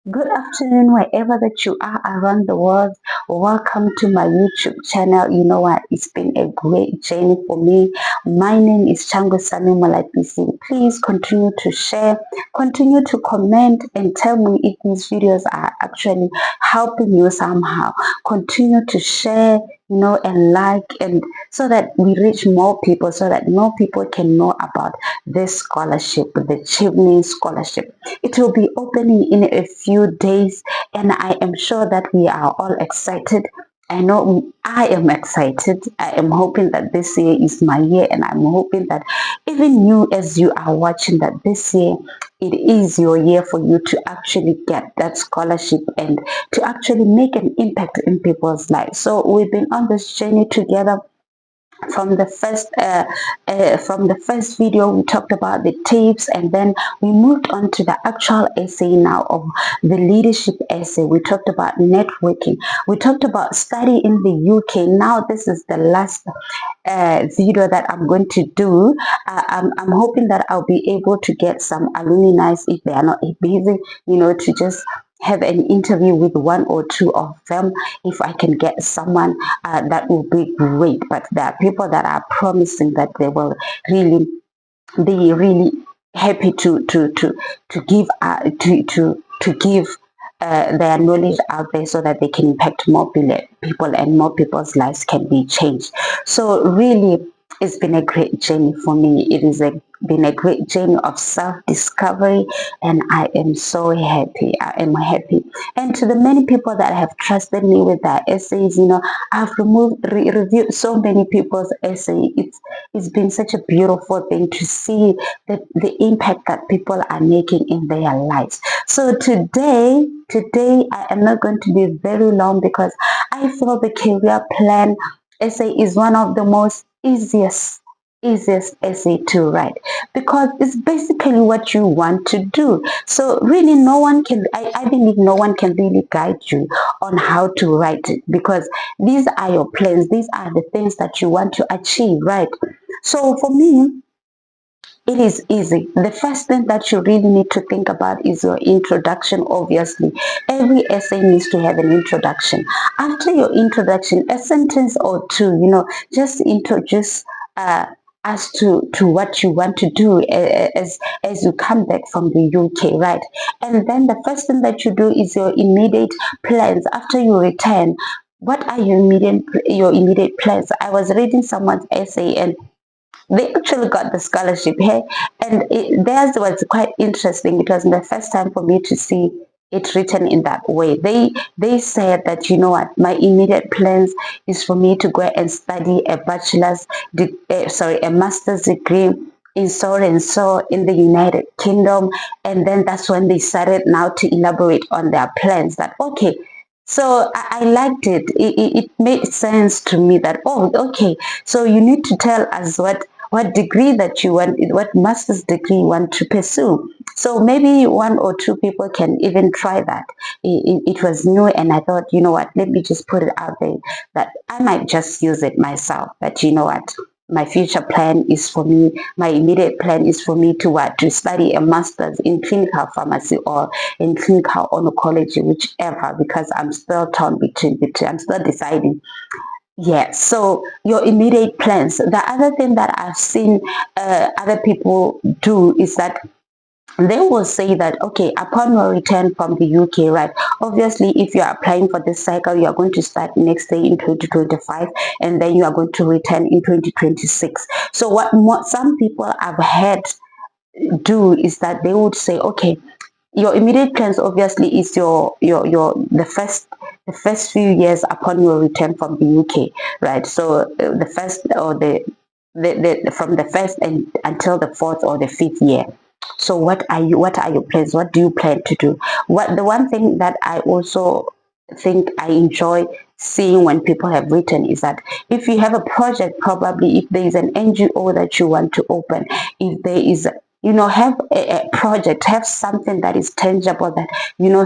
Good afternoon, wherever that you are around the world. Welcome to my YouTube channel. You know what? It's been a great journey for me. My name is Chango Sami Malapisi. Please continue to share, continue to comment, and tell me if these videos are actually helping you somehow. Continue to share, and like, and so that we reach more people, so that more people can know about this scholarship, the Chevening scholarship. It will be opening in a few days, and I am sure that we are all excited. I know I am excited. I am hoping that this year is my year, and I'm hoping that even you, as you are watching, that this year it is your year for you to actually get that scholarship and to actually make an impact in people's lives. So we've been on this journey together from the first video. We talked about the tips, and then we moved on to the actual essay now of the leadership essay. We talked about networking, we talked about study in the UK. Now this is the last video that I'm going to do. I'm hoping that I'll be able to get some alumni, if they are not busy, to just have an interview with one or two of them. If I can get someone, that will be great. But there are people that are promising that they will really be really happy to give to give their knowledge out there, so that they can impact more people, and more people's lives can be changed. So really, it's been a great journey for me. It is been a great journey of self-discovery, and I am so happy. I am happy. And to the many people that have trusted me with their essays, I've reviewed so many people's essays. It's been such a beautiful thing to see the impact that people are making in their lives. So today I am not going to be very long, because I feel the career plan essay is one of the most easiest essay to write, because it's basically what you want to do. So really, no one can, I believe no one can really guide you on how to write it, because these are your plans, these are the things that you want to achieve, right? So for me, it is easy. The first thing that you really need to think about is your introduction. Obviously, every essay needs to have an introduction. After your introduction, a sentence or two, just introduce as to what you want to do as you come back from the UK, right? And then the first thing that you do is your immediate plans after you return. What are your immediate plans? I was reading someone's essay, and they actually got the scholarship here, and theirs was quite interesting. It was the first time for me to see it written in that way. They said that, my immediate plans is for me to go and study a master's degree in so and so in the United Kingdom. And then that's when they started now to elaborate on their plans, that okay, so I liked it. It made sense to me that, oh, okay, so you need to tell us what degree that you want, what master's degree you want to pursue. So maybe one or two people can even try that. It was new, and I thought, you know what, let me just put it out there that I might just use it myself. But you know what? My future plan is for me, my immediate plan is for me to what? To study a master's in clinical pharmacy or in clinical oncology, whichever, because I'm still torn between the two. I'm still deciding. Yeah, so your immediate plans. The other thing that I've seen other people do is that they will say that, okay, upon your return from the UK, right? Obviously, if you are applying for this cycle, you are going to start next day in 2025, and then you are going to return in 2026. So what some people have had do is that they would say, okay, your immediate plans obviously is your the first few years upon your return from the UK, right? So the first, or the from the first and until the fourth or the fifth year. So what are your plans? What do you plan to do? What the one thing that I also think I enjoy seeing when people have written is that if you have a project, probably if there is an NGO that you want to open, if there is, have a project, have something that is tangible, that,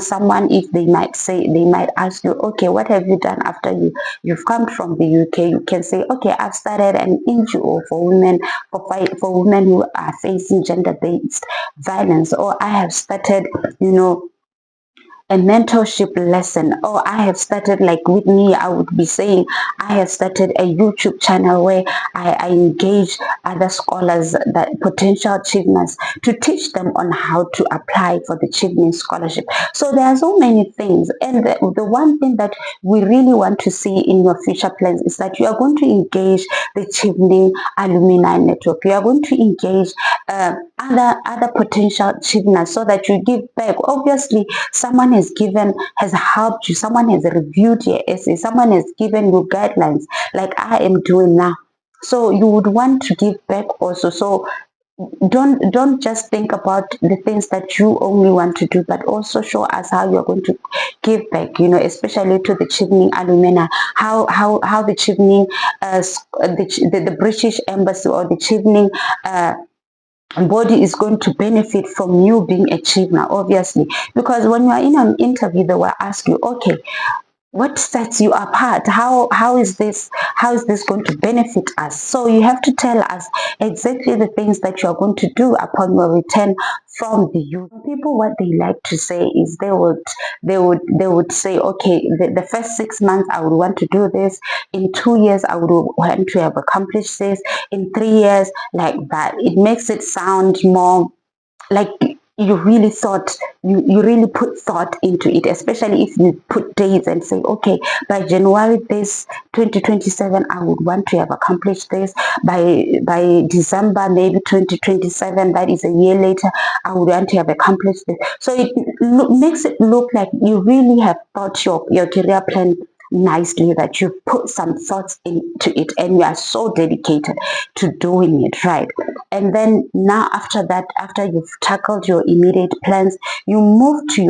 someone, if they might ask you, okay, what have you done after you've come from the UK? You can say, okay, I've started an NGO for women, for women who are facing gender-based violence, or I have started, a mentorship lesson. Or I have started, like with me, I would be saying I have started a YouTube channel where I engage other scholars, that potential achievements, to teach them on how to apply for the chevening scholarship. So there are so many things, and the one thing that we really want to see in your future plans is that you are going to engage the chevening alumni network. You are going to engage other potential achievements, so that you give back. Obviously, someone has helped you, someone has reviewed your essay, someone has given you guidelines, like I am doing now. So you would want to give back also. So don't just think about the things that you only want to do, but also show us how you're going to give back, especially to the chevening alumni, how the chevening the British embassy, or the chevening body is going to benefit from you being a chevener, obviously. Because when you are in an interview, they will ask you, okay, what sets you apart? How is this going to benefit us? So you have to tell us exactly the things that you are going to do upon your return from the youth. People, what they like to say is they would say, okay, the first 6 months I would want to do this, in 2 years I would want to have accomplished this, in 3 years, like that. It makes it sound more like you really thought, you really put thought into it, especially if you put dates and say, okay, by January this 2027 I would want to have accomplished this, by December maybe 2027, that is a year later, I would want to have accomplished this. So it makes it look like you really have thought your career plan nicely, that you put some thoughts into it, and you are so dedicated to doing it right. And then now, after that, after you've tackled your immediate plans, you move to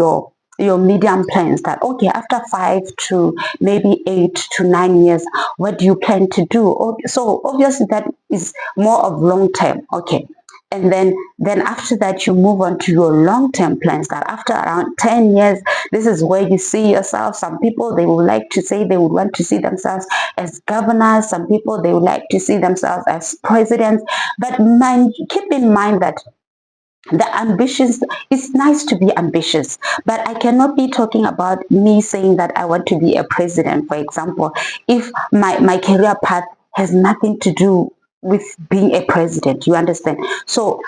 your medium plans, that okay, after 5 to maybe 8 to 9 years, what do you plan to do? So obviously that is more of long term. Okay. And then after that, you move on to your long-term plans, that after around 10 years, this is where you see yourself. Some people, they would like to say they would want to see themselves as governors. Some people, they would like to see themselves as presidents. But keep in mind that the ambitions, it's nice to be ambitious, but I cannot be talking about me saying that I want to be a president, for example, if my career path has nothing to do with being a president. You understand? So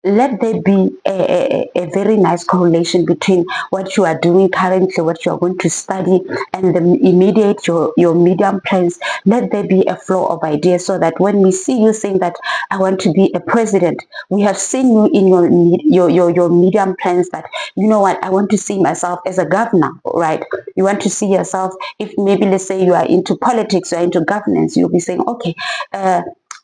let there be a very nice correlation between what you are doing currently, what you are going to study, and the immediate, your medium plans. Let there be a flow of ideas, so that when we see you saying that I want to be a president, we have seen you in your medium plans, that you know what, I want to see myself as a governor, right? You want to see yourself, if maybe let's say you are into politics, you are into governance, you'll be saying, okay,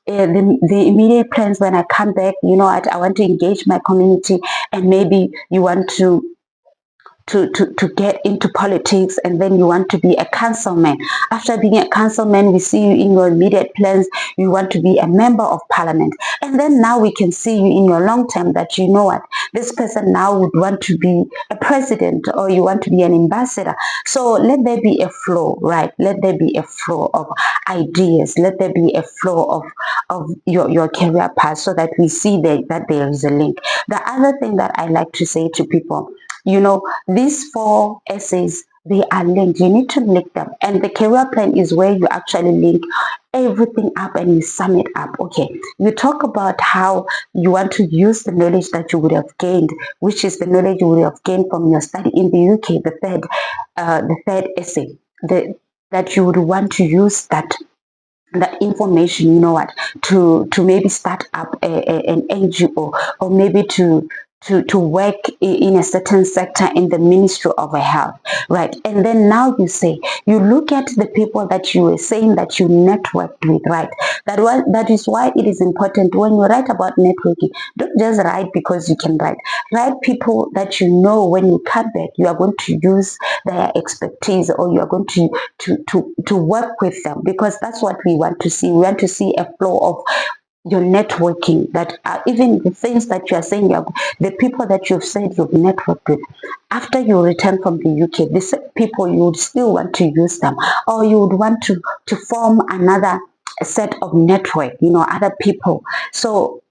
the immediate plans when I come back, I want to engage my community, and maybe you want to get into politics, and then you want to be a councilman. After being a councilman, we see you in your immediate plans, you want to be a member of parliament. And then now we can see you in your long term, that you know what, this person now would want to be a president, or you want to be an ambassador. So let there be a flow, right? Let there be a flow of ideas. Let there be a flow of your career path, so that we see that there is a link. The other thing that I like to say to people, these 4 essays, they are linked. You need to link them. And the career plan is where you actually link everything up and you sum it up. Okay, you talk about how you want to use the knowledge that you would have gained, which is the knowledge you would have gained from your study in the UK, the third essay, that you would want to use that information, to maybe start up an NGO, or maybe to work in a certain sector in the Ministry of Health, right? And then now you look at the people that you were saying that you networked with, right? That is why it is important when you write about networking, don't just write because you can write. Write people that you know, when you come back, you are going to use their expertise, or you are going to work with them, because that's what we want to see. We want to see a flow of your networking, that even the things that you are saying, the people that you've said you've networked with, after you return from the UK, these people, you would still want to use them, or you would want to form another set of network, other people. So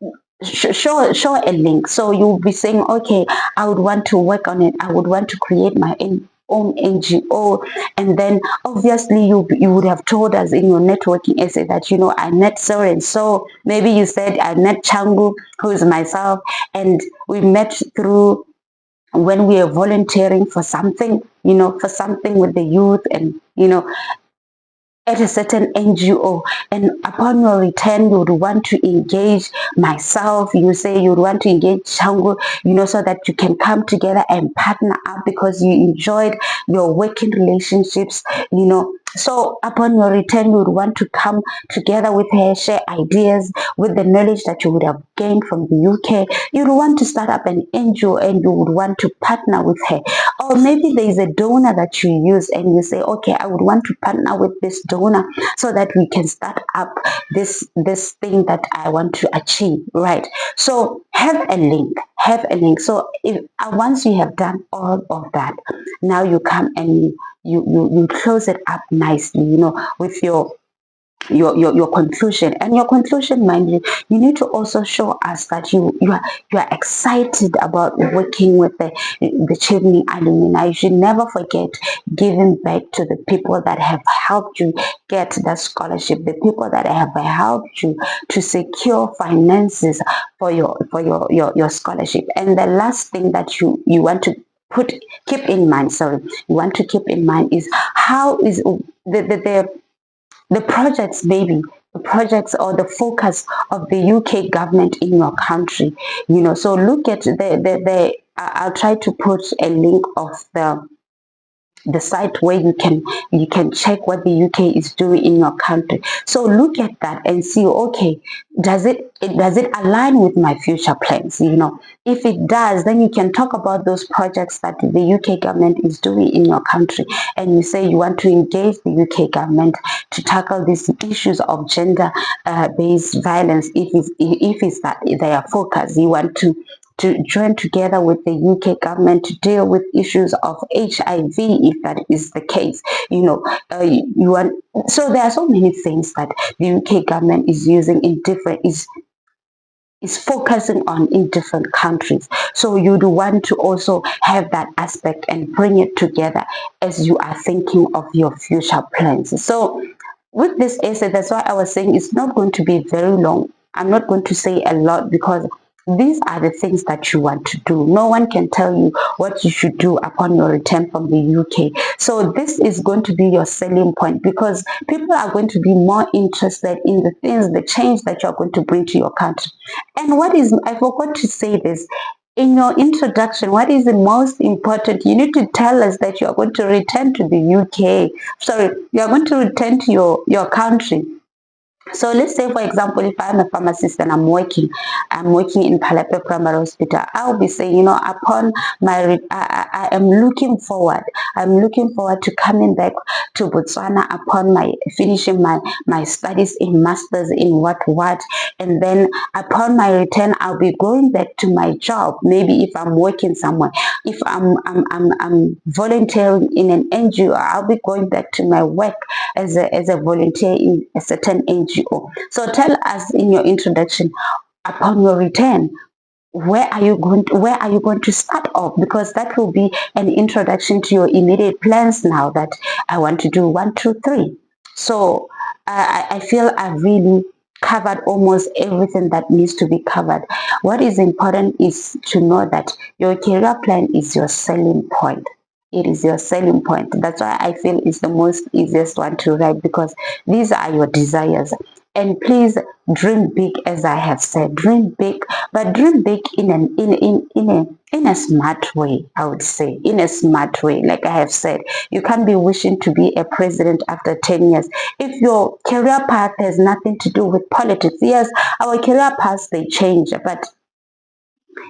show a link. So you'll be saying, okay, I would want to work on it, I would want to create my own NGO. And then obviously you would have told us in your networking essay that, you know, I met so and so. Maybe you said I met Changu, who is myself, and we met through when we are volunteering for something, you know, for something with the youth, and you know, at a certain NGO, and upon your return you would want to engage myself, you say you would want to engage Chango, you know, so that you can come together and partner up because you enjoyed your working relationships, you know. So upon your return you would want to come together with her, share ideas with the knowledge that you would have gained from the UK. You would want to start up an NGO and you would want to partner with her. Or maybe there is a donor that you use and you say, okay, I would want to partner with this donor so that we can start up this thing that I want to achieve, right? So have a link, So if once you have done all of that, now you come and you close it up nicely, you know, with your conclusion. And your conclusion, mind you, you need to also show us that you are excited about working with the chevening alumni. You should never forget giving back to the people that have helped you get that scholarship, the people that have helped you to secure finances for your scholarship. And the last thing that you want to keep in mind, you want to keep in mind is how is the projects, maybe the projects or the focus of the UK government in your country, you know. So look at I'll try to put a link of the site where you can check what the UK is doing in your country. So look at that and see, okay, does it align with my future plans? You know, if it does, then you can talk about those projects that the UK government is doing in your country, and you say you want to engage the UK government to tackle these issues of gender based violence. If it's that their focus, you want to join together with the UK government to deal with issues of HIV, if that is the case. You know, you want, so there are so many things that the UK government is using in different is focusing on in different countries. So you'd want to also have that aspect and bring it together as you are thinking of your future plans. So with this essay, that's why I was saying it's not going to be very long. I'm not going to say a lot because these are the things that you want to do. No one can tell you what you should do upon your return from the UK. So this is going to be your selling point because people are going to be more interested in the things, the change that you're going to bring to your country. And I forgot to say this, in your introduction, what is the most important? You need to tell us that you are going to return to the UK. Sorry, you are going to return to your country. So let's say, for example, if I'm a pharmacist and I'm working in Palape Primary Hospital, I'll be saying, you know, upon I am looking forward. I'm looking forward to coming back to Botswana upon my finishing my studies in masters in what, and then upon my return, I'll be going back to my job. Maybe if I'm working somewhere, if I'm volunteering in an NGO, I'll be going back to my work as a volunteer in a certain NGO. So tell us in your introduction, upon your return, where are you going to start off, because that will be an introduction to your immediate plans. Now that I want to do 1 2 3. So I feel I've really covered almost everything that needs to be covered. What is important is to know that your career plan is your selling point. It is your selling point. That's why I feel it's the most easiest one to write, because these are your desires. And please dream big, as I have said. Dream big, but dream big in a smart way. I would say in a smart way. Like I have said, you can't be wishing to be a president after 10 years if your career path has nothing to do with politics. Yes, our career paths, they change, but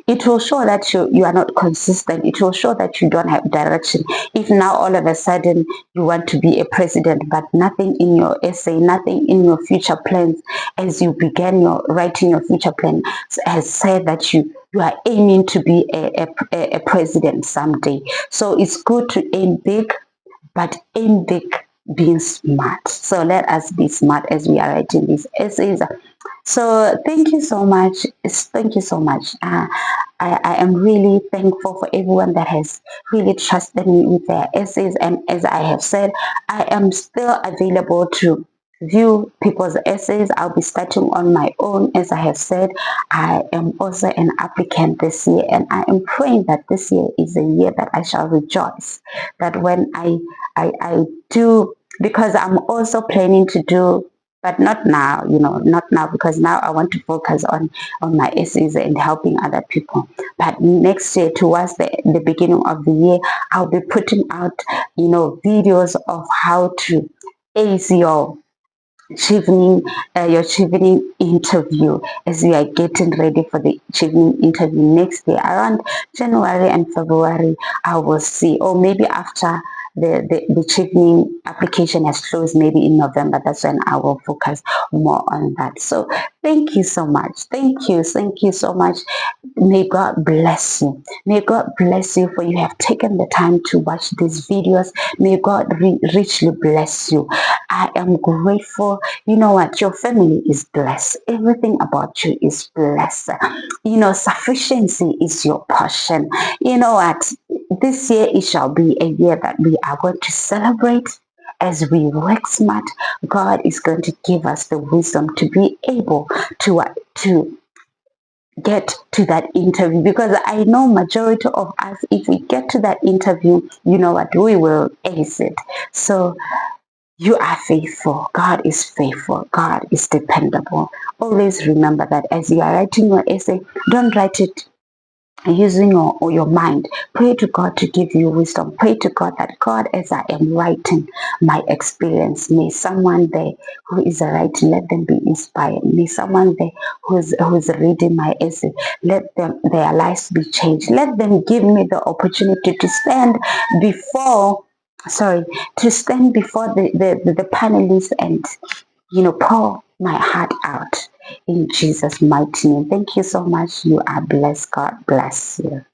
it will show that you are not consistent. It will show that you don't have direction. If now all of a sudden you want to be a president, but nothing in your essay, nothing in your future plans as you began your writing your future plan has said that you are aiming to be a president someday. So it's good to aim big, but aim big being smart. So let us be smart as we are writing these essays. So thank you so much. Thank you so much. I am really thankful for everyone that has really trusted me with their essays. And as I have said, I am still available to view people's essays. I'll be starting on my own. As I have said, I am also an applicant this year, and I am praying that this year is a year that I shall rejoice. That when I do, because I'm also planning to do, but not now, not now, because now I want to focus on my essays and helping other people. But next year, towards the beginning of the year, I'll be putting out, videos of how to ace your chevening interview, as we are getting ready for the chevening interview next year. Around January and February, I will see, or maybe after the chevening application has closed, maybe in November, that's when I will focus more on that. So thank you so much. Thank you so much. May God bless you. May God bless you, for you have taken the time to watch these videos. May God richly bless you. I am grateful. You know what? Your family is blessed. Everything about you is blessed. Sufficiency is your portion. You know what? This year it shall be a year that we are going to celebrate. As we work smart, God is going to give us the wisdom to be able to get to that interview, because I know majority of us, if we get to that interview, you know what, we will ace it. So you are faithful. God is faithful. God is dependable. Always remember that as you are writing your essay, don't write it using your mind. Pray to God to give you wisdom. Pray to God that, God, as I am writing my experience, may someone there who is writing, let them be inspired. May someone there who's reading my essay, let them, their lives be changed. Let them give me the opportunity to stand before sorry to stand before the panelists and pour my heart out in Jesus' mighty name. Thank you so much. You are blessed. God bless you.